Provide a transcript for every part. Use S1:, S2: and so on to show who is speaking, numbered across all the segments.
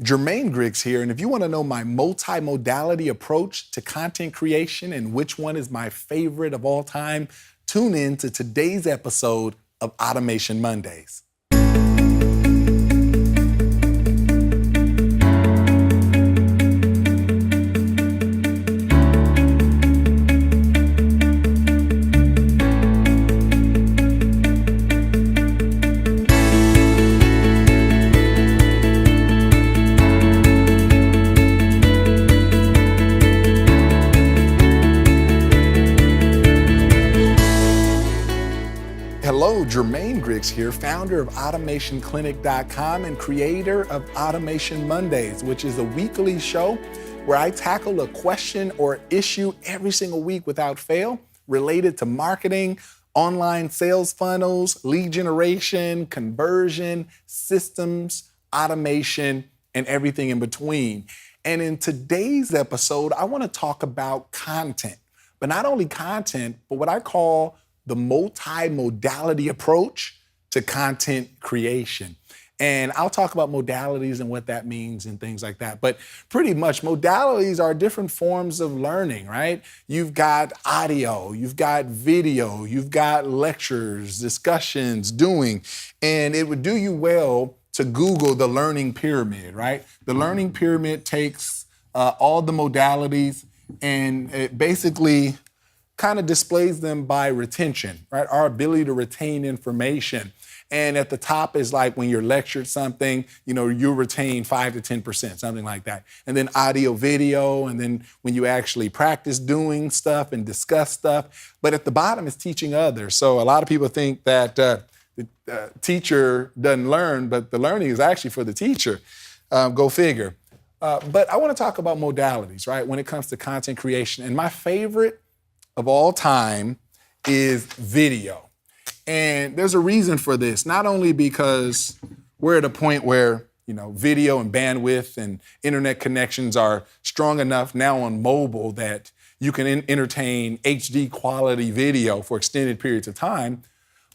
S1: Jermaine Griggs here, and if you want to know my multi-modality approach to content creation and which one is my favorite of all time, tune in to today's episode of Automation Mondays. Hello, Jermaine Griggs here, founder of AutomationClinic.com and creator of Automation Mondays, which is a weekly show where I tackle a question or issue every single week without fail related to marketing, online sales funnels, lead generation, conversion, systems, automation, and everything in between. And in today's episode, I want to talk about content, but not only content, but what I call the multi-modality approach to content creation. And I'll talk about modalities and what that means and things like that. But pretty much modalities are different forms of learning, right? You've got audio, you've got video, you've got lectures, discussions, doing, and it would do you well to Google the learning pyramid, right? The learning pyramid takes all the modalities and it basically kind of displays them by retention, right? Our ability to retain information. And at the top is like when you're lectured something, you retain 5 to 10%, something like that. And then audio, video, and then when you actually practice doing stuff and discuss stuff. But at the bottom is teaching others. So a lot of people think that the teacher doesn't learn, but the learning is actually for the teacher. Go figure. But I want to talk about modalities, right? When it comes to content creation. And my favorite of all time is video. And there's a reason for this, not only because we're at a point where, video and bandwidth and internet connections are strong enough now on mobile that you can entertain HD quality video for extended periods of time,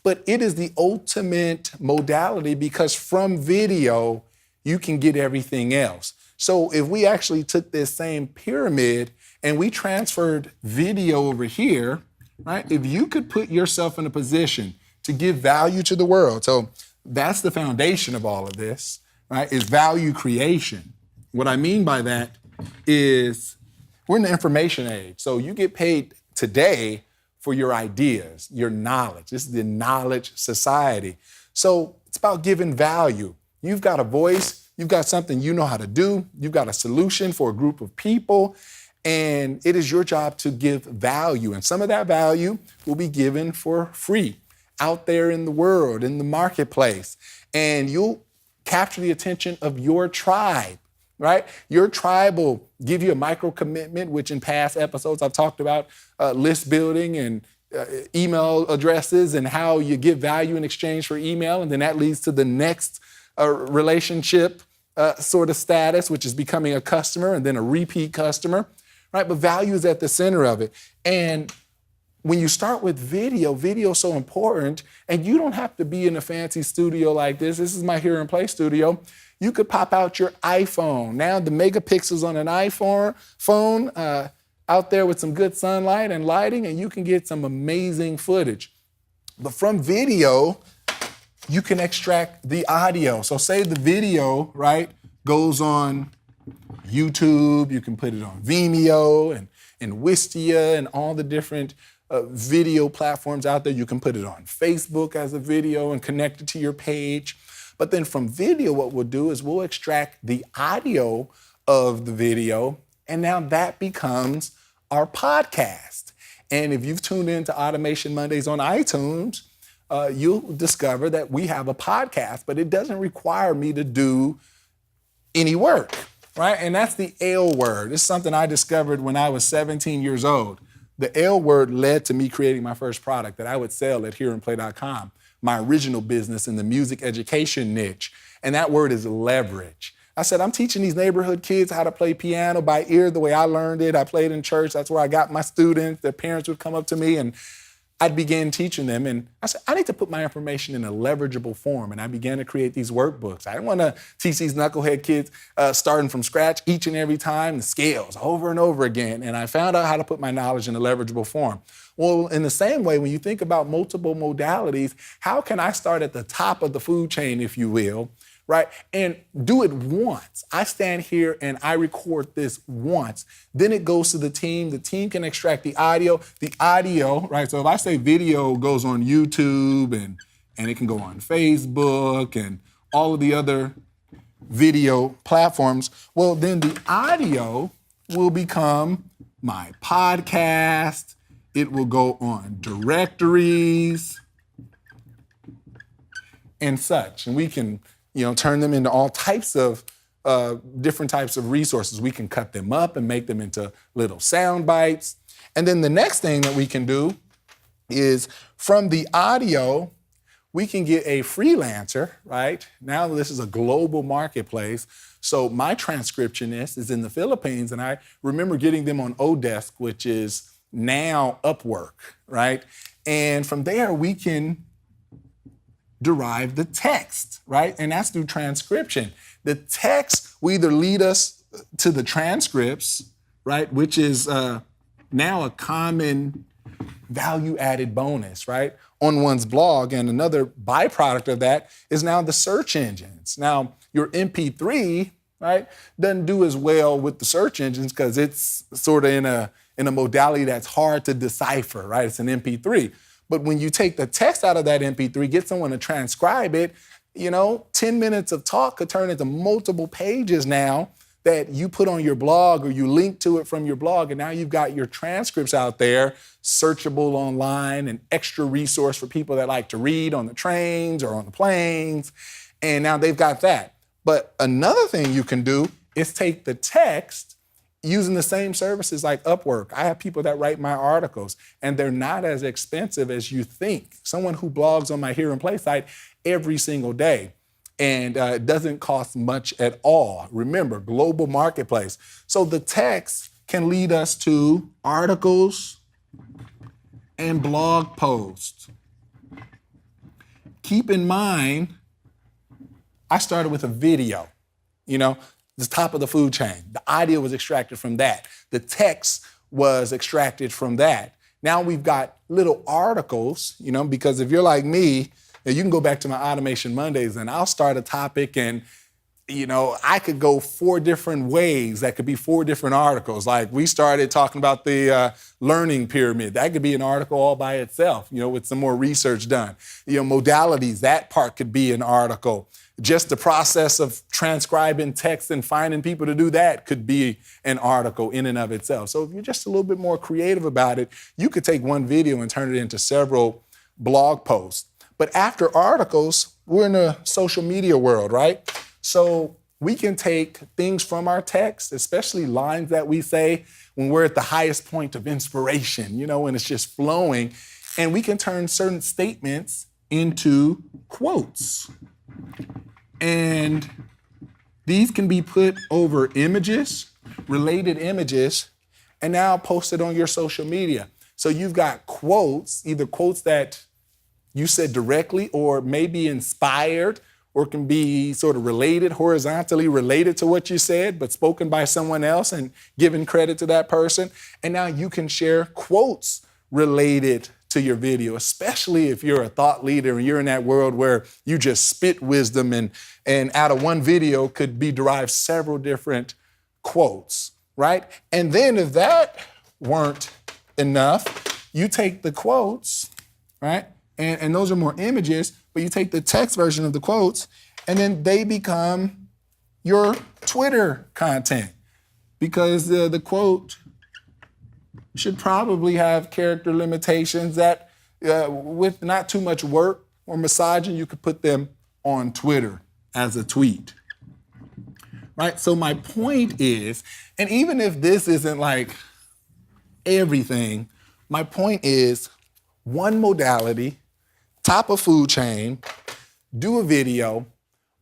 S1: but it is the ultimate modality because from video, you can get everything else. So if we actually took this same pyramid and we transferred video over here, right? If you could put yourself in a position to give value to the world, so that's the foundation of all of this, right? Is value creation. What I mean by that is we're in the information age. So you get paid today for your ideas, your knowledge. This is the knowledge society. So it's about giving value. You've got a voice, you've got something you know how to do, you've got a solution for a group of people, and it is your job to give value. And some of that value will be given for free out there in the world, in the marketplace. And you'll capture the attention of your tribe, right? Your tribe will give you a micro commitment, which in past episodes I've talked about list building and email addresses and how you give value in exchange for email. And then that leads to the next relationship sort of status, which is becoming a customer and then a repeat customer. Right? But value is at the center of it. And when you start with video is so important, and you don't have to be in a fancy studio like this. This is my Hear and Play studio. You could pop out your iPhone. Now the megapixels on an phone out there with some good sunlight and lighting, and you can get some amazing footage. But from video, you can extract the audio. So say the video, right, goes on YouTube, you can put it on Vimeo and Wistia and all the different video platforms out there. You can put it on Facebook as a video and connect it to your page. But then from video, what we'll do is we'll extract the audio of the video, and now that becomes our podcast. And if you've tuned into Automation Mondays on iTunes, you'll discover that we have a podcast, but it doesn't require me to do any work. Right? And that's the L word. It's something I discovered when I was 17 years old. The L word led to me creating my first product that I would sell at hearandplay.com, my original business in the music education niche. And that word is leverage. I said, I'm teaching these neighborhood kids how to play piano by ear the way I learned it. I played in church. That's where I got my students. Their parents would come up to me and I began teaching them, and I said, I need to put my information in a leverageable form. And I began to create these workbooks. I didn't want to teach these knucklehead kids starting from scratch each and every time, the scales over and over again. And I found out how to put my knowledge in a leverageable form. Well, in the same way, when you think about multiple modalities, how can I start at the top of the food chain, if you will, right? And do it once. I stand here and I record this once. Then it goes to the team. The team can extract the audio. The audio, right? So if I say video goes on YouTube and it can go on Facebook and all of the other video platforms, well, then the audio will become my podcast. It will go on directories and such. And we can turn them into all types of different types of resources. We can cut them up and make them into little sound bites. And then the next thing that we can do is from the audio, we can get a freelancer, right? Now this is a global marketplace. So my transcriptionist is in the Philippines, and I remember getting them on Odesk, which is now Upwork, right? And from there, we can derive the text, right? And that's through transcription. The text will either lead us to the transcripts, right? Which is now a common value-added bonus, right? On one's blog. And another byproduct of that is now the search engines. Now, your MP3, right, doesn't do as well with the search engines because it's sort of in a modality that's hard to decipher, right? It's an MP3. But when you take the text out of that MP3, get someone to transcribe it, 10 minutes of talk could turn into multiple pages now that you put on your blog or you link to it from your blog. And now you've got your transcripts out there, searchable online, an extra resource for people that like to read on the trains or on the planes. And now they've got that. But another thing you can do is take the text using the same services like Upwork. I have people that write my articles, and they're not as expensive as you think. Someone who blogs on my Hear and Play site every single day, and it doesn't cost much at all. Remember, global marketplace. So the text can lead us to articles and blog posts. Keep in mind, I started with a video, the top of the food chain. The audio was extracted from that. The text was extracted from that. Now we've got little articles, because if you're like me, you can go back to my Automation Mondays and I'll start a topic and, I could go 4 different ways. That could be 4 different articles. Like we started talking about the learning pyramid. That could be an article all by itself, with some more research done. Modalities, that part could be an article. Just the process of transcribing text and finding people to do that could be an article in and of itself. So if you're just a little bit more creative about it, you could take one video and turn it into several blog posts. But after articles, we're in a social media world, right? So we can take things from our text, especially lines that we say when we're at the highest point of inspiration, when it's just flowing, and we can turn certain statements into quotes. And these can be put over images, related images, and now posted on your social media. So you've got quotes, either quotes that you said directly or maybe inspired or can be sort of related, horizontally related to what you said, but spoken by someone else and given credit to that person. And now you can share quotes related to your video, especially if you're a thought leader and you're in that world where you just spit wisdom and out of one video could be derived several different quotes, right? And then if that weren't enough, you take the quotes, right? And those are more images, but you take the text version of the quotes and then they become your Twitter content because the quote should probably have character limitations that with not too much work or massaging, you could put them on Twitter as a tweet, right? So my point is, and even if this isn't like everything, my point is one modality, top of food chain, do a video,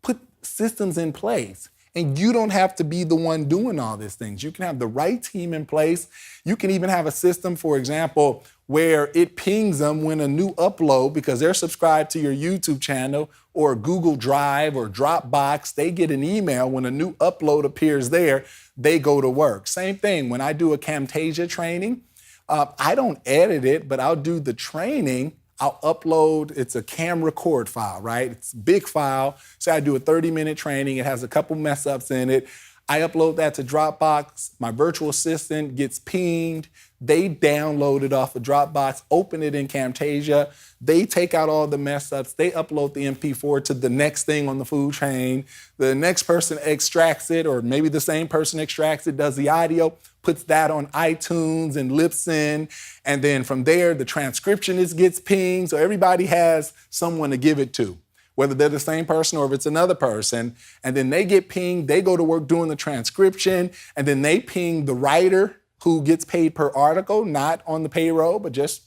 S1: put systems in place. And you don't have to be the one doing all these things. You can have the right team in place. You can even have a system, for example, where it pings them when a new upload, because they're subscribed to your YouTube channel or Google Drive or Dropbox, they get an email when a new upload appears there, they go to work. Same thing, when I do a Camtasia training, I don't edit it, but I'll do the training. I'll upload, it's a cam record file, right? It's a big file. Say I do a 30-minute training, it has a couple mess ups in it. I upload that to Dropbox, my virtual assistant gets pinged, they download it off of Dropbox, open it in Camtasia, they take out all the mess ups, they upload the MP4 to the next thing on the food chain, the next person extracts it, or maybe the same person extracts it, does the audio, puts that on iTunes and Libsyn, and then from there, the transcriptionist gets pinged, so everybody has someone to give it to, whether they're the same person or if it's another person, and then they get pinged, they go to work doing the transcription, and then they ping the writer who gets paid per article, not on the payroll, but just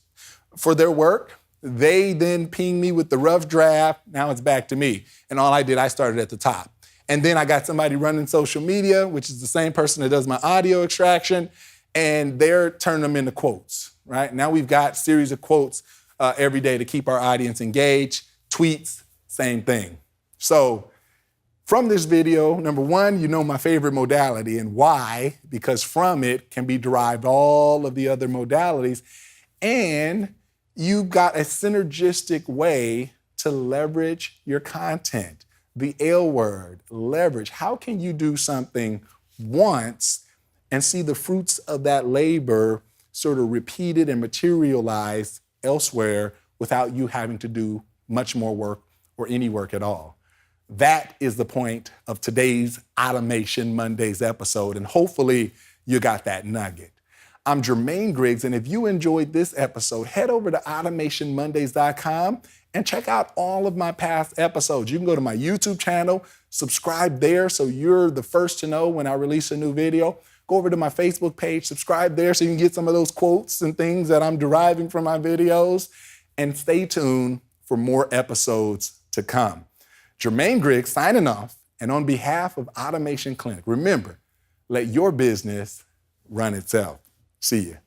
S1: for their work. They then ping me with the rough draft, now it's back to me. And all I did, I started at the top. And then I got somebody running social media, which is the same person that does my audio extraction, and they're turning them into quotes, right? Now we've got a series of quotes every day to keep our audience engaged. Tweets, same thing. So from this video, number one, you know my favorite modality and why, because from it can be derived all of the other modalities, and you've got a synergistic way to leverage your content. The L word, leverage. How can you do something once and see the fruits of that labor sort of repeated and materialized elsewhere without you having to do much more work or any work at all? That is the point of today's Automation Mondays episode, and hopefully you got that nugget. I'm Jermaine Griggs, and if you enjoyed this episode, head over to automationmondays.com and check out all of my past episodes. You can go to my YouTube channel, subscribe there so you're the first to know when I release a new video. Go over to my Facebook page, subscribe there so you can get some of those quotes and things that I'm deriving from my videos, and stay tuned for more episodes to come. Jermaine Griggs signing off, and on behalf of Automation Clinic, remember, let your business run itself. See you.